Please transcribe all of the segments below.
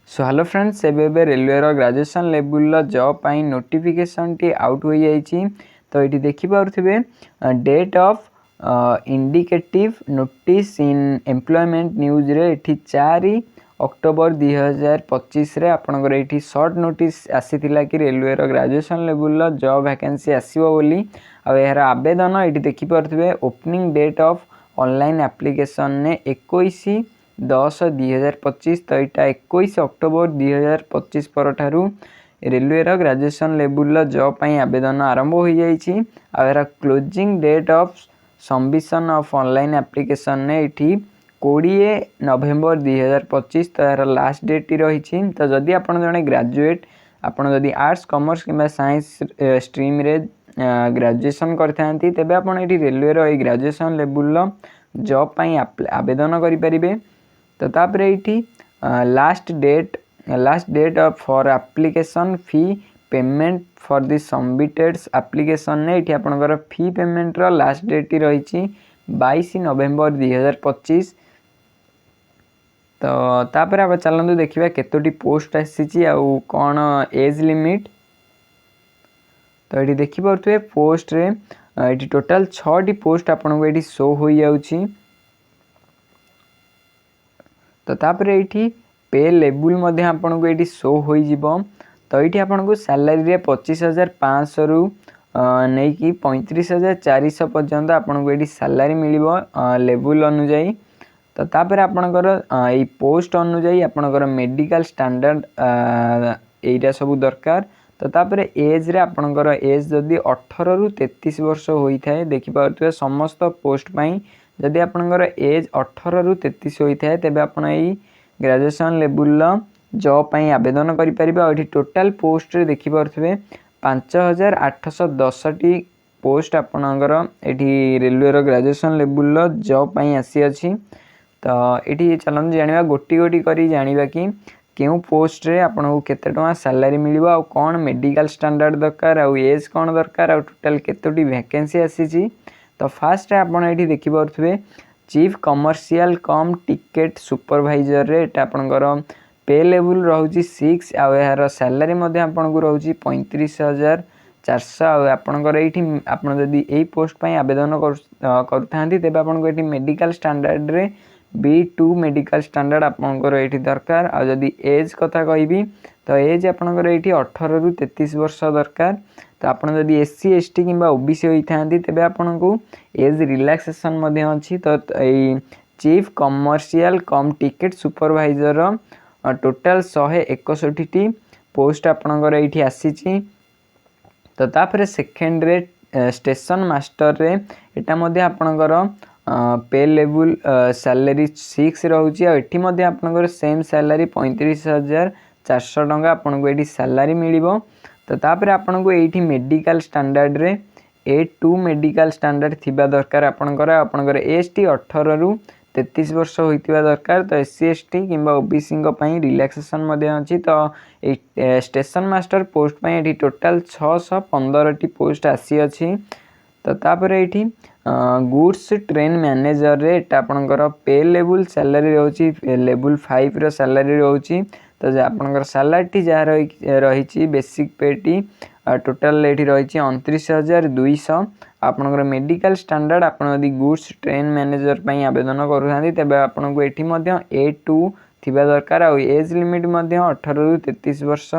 सो hello friends एबे railway graduation level job पाई notification टी आउट हो जाइए। तो ये देखिपे date of indicative notice in employment news रे 4 अक्टोबर 2025 रे आपनकर ये शॉर्ट नोटिस आसीथिला कि railway graduation level job vacancy आसीबो बोली। आ यार आवेदन ये देखिपे opening date of online application ने 21/10/2025। तो यहाँ 21 अक्टोबर 2025 पर रेलवे ग्रेजुएशन लेवल जॉब पाई आवेदन आरंभ हो जाइए। आर closing date of submission of online application ने ये 20 नवेम्बर 2025। तो यार लास्ट डेट रही। तो जदि आप जड़े ग्रेजुएट आपड़ जदि आर्ट्स कॉमर्स किंबा साइंस स्ट्रीम रे ग्रेजुएशन करते तेबे आपन ये रेलवे ग्रेजुएशन लेवल जॉब पाई आवेदन करें। तो तापर ये last date for application fee payment for the submitted application ने ये आपनकर फी पेमेंट रो लास्ट डेट रही 22 नवेम्बर 2025। तो तापर आप चलते देखा केतोटी पोस्ट आसी कौन एज लिमिट। तो ये देखिपे पोस्ट रे ये टोटाल 6टी पोस्ट आपको ये शो हो जाउची। तो तापर ये पे लेवल आपको ये शो हो। तो ये आपको सैलरी 25,500 रु नहीं कि 35,400 पर्यंत आपको ये सैलरी मिलिबो लेवल अनुजाई। तो तापर आपणकर ये पोस्ट अनुजाई आपणकर मेडिकल स्टैंडर्ड एटा सब दरकार। तो तापर एज रे आपणकर एज जदि 18 रु 33 वर्ष होता है देखिपे समस्त पोस्ट पाई जदि आपणकर एज 18 रु 33 होता है तेबे आपण ये ग्रेजुएशन लेवल जॉब पाई आवेदन करें। और टोटाल पोस्ट रे देखिपे 5,810टी पोस्ट आपणकर ये रेलवे ग्रेजुएशन लेवल जॉब पाई आसी अछि। तो ये चलते जाना गोटी गोटी करी जाना कि क्यों पोस्ट रे आपको केते टका सैलरी मिलिबो आ कौन मेडिकल स्टैंडर्ड दरकार आ एज कौन दरकार आ टोटाल केतोटी वैकेंसी आसी। तो फास्ट आपन ये देखिपे chief commercial cum ticket supervisor रे आपनकर पे लेवल रोची 6 आ यार सैलरी आपको रोची 35,400। आपनकर ये आपन जदि यही पोस्ट पाई आवेदन करथांती तेबे आपनको ये मेडिकल स्टैंडर्ड रे B2 मेडिकल स्टैंडर्ड आपनकर ये दरकार। आ जदि एज कथा कहि तो एज आपनकर ये 18 रु 33 वर्ष दरकार। तो आपन जदि SC ST किंबा OBC होइथांती तेबे आपनको एज रिलैक्सेशन अच्छी। तो ये chief commercial cum ticket supervisor total 161टी पोस्ट आपनकर ये आसी। तो तापर सेकेंड रे स्टेशन मास्टर रे एटा मध्ये आपनकर पे लेवल सैलरी 6 रोची। ये आपनकर सेम सैलरी 35,400 टंका आपको ये सैलरी मिलिबो। तो तापर आपनको ये मेडिकल स्टैंडर्ड रे A2 मेडिकल स्टैंडर्ड थिबा दरकार आपनकर ST 18 रु 33 वर्ष होइतिबा दरकार। तो SC ST किंबा OBC पई रिलैक्सेशन अच्छी। तो स्टेशन मास्टर पोस्ट पई ये टोटाल 615टी पोस्ट आसी अछि। तो तापर ये गुड्स ट्रेन मैनेजर रे आपनकर पे लेवल सैलरी रोची लेवल 5 रो सैलरी रोची। तो आपनकर सैलरी जहाँ रही बेसिक पेटी टोटाल ये रही 29,200। आपनकर मेडिकल स्टैंडर्ड आप गुड्स ट्रेन मैनेजर पई आवेदन करूँ तेबे आपको ये A2 थिबा दरकार। आ एज लिमिट 18 रु 33 वर्ष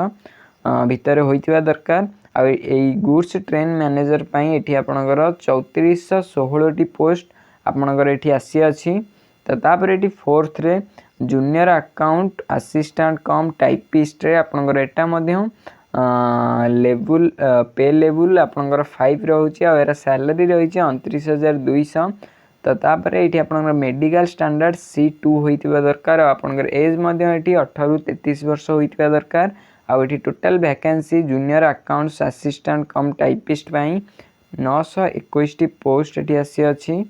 भितर होइतिबा दरकार। आ गुड्स ट्रेन मैनेजर पई एठी आपनकर 3416टी पोस्ट आपनकर एठी आसी अछि। तो तापर एठी फोर्थ रे junior account assistant cum typist रे आपनकर एटा लेवल पे लेवल आपनकर 5 रोची आ एरा सैलरी रही 29,200। तो तापर एठी आपनकर मेडिकल स्टैंडर्ड C2 होइतिबा दरकार। आपनकर एज एठी 18 रु 33 वर्ष होइतिबा दरकार। आ ये total vacancy junior accounts assistant cum typist पाई 921टी पोस्ट ये आसी अछि।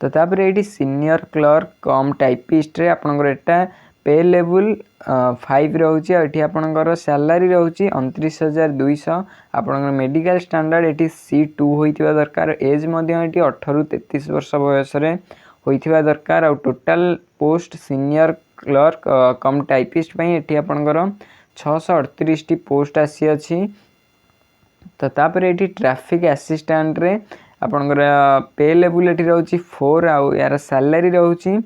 तो तापर ये सीनियर क्लर्क कम टाइपिस्ट रे आपनकर एटा पे लेवल 5 रोची। ये आपनकर सैलरी रोची 29,200। आपनकर मेडिकल स्टैंडर्ड ये C2 होइतिबा दरकार। एज एठी 18 रु 33 वर्ष बयस रे होइतिबा दरकार। आ total post senior clerk cum typist ये आपंकर 638 पोस्ट आसी अच्छी। तो तापर ये ट्रैफिक असिस्टेंट रे आपंकर पे लेवल ये रोचे 4 आउ यार सैलरी रोचे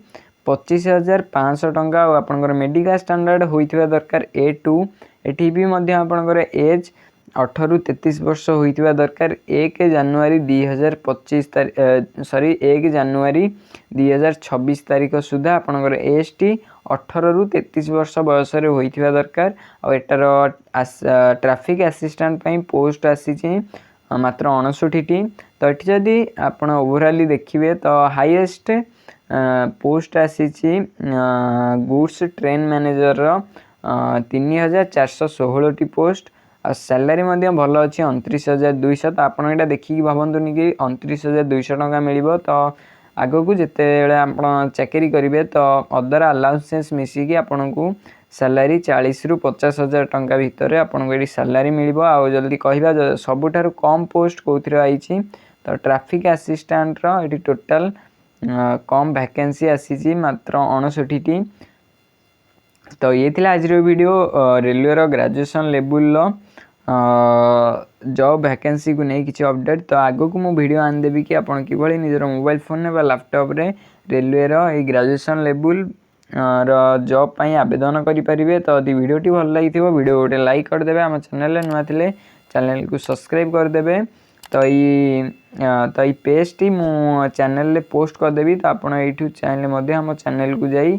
25,500 टंका। आपंकर मेडिकल स्टैंडर्ड होइथिबा दरकार A2। एठी भी मध्य आपंकर एज 18 ରୁ 33 वर्ष होइथिबा दरकार 1 जनवरी 2025 सॉरी 1 जनवरी 2026 तारीख सुधा आपंकर एज टी 18 ରୁ 33 वर्ष बयस रे होइथिबा दरकार। आ एटार ट्रैफिक असिस्टेंट पई पोस्ट आसी मात्र 59टी। तो ये जदि आपण ओवरऑली देखिए तो हाईएस्ट पोस्ट आसी गुड्स ट्रेन मैनेजर 3416टी पोस्ट। आ सैलरी भल अच्छी 29,200। तो आपड़ यहाँ देखिए भावतुनि कि 29,200 टंका मिल। तो आग को जिते आप चाकरी करेंगे तो अदर अलाउंसेस मिसिकी आपन को सैलरी 40 ରୁ 50,000 टंका भितर आपको ये सैलरी मिल। आ जल्दी कहवा सबुठार कम पोस्ट कौन आई तो ट्रैफिक असिस्टेंट ये टोटाल कम वैकेंसी आसी मात्र 59टी। तो ये थी आज video railway graduation level job vacancy को नहीं किसी अपडेट। तो आगो को मु वीडियो आनदेवी कि आप किभली निजर मोबाइल फोन में लैपटॉप रे रेलवे ये ग्रेजुएशन लेवल जॉब पाई आवेदन करेंगे। तो यदि वीडियोटी भल लगी वीडियो गोटे लाइक करदे। आम चैनल नुआ थे चैनल को सब्सक्राइब करदे। तो ये पेज टी मु चैनल रे पोस्ट करदेवी। तो आप चाहे आम चैनल को जाई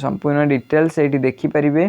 संपूर्ण डिटेल्स ये देखिपारे।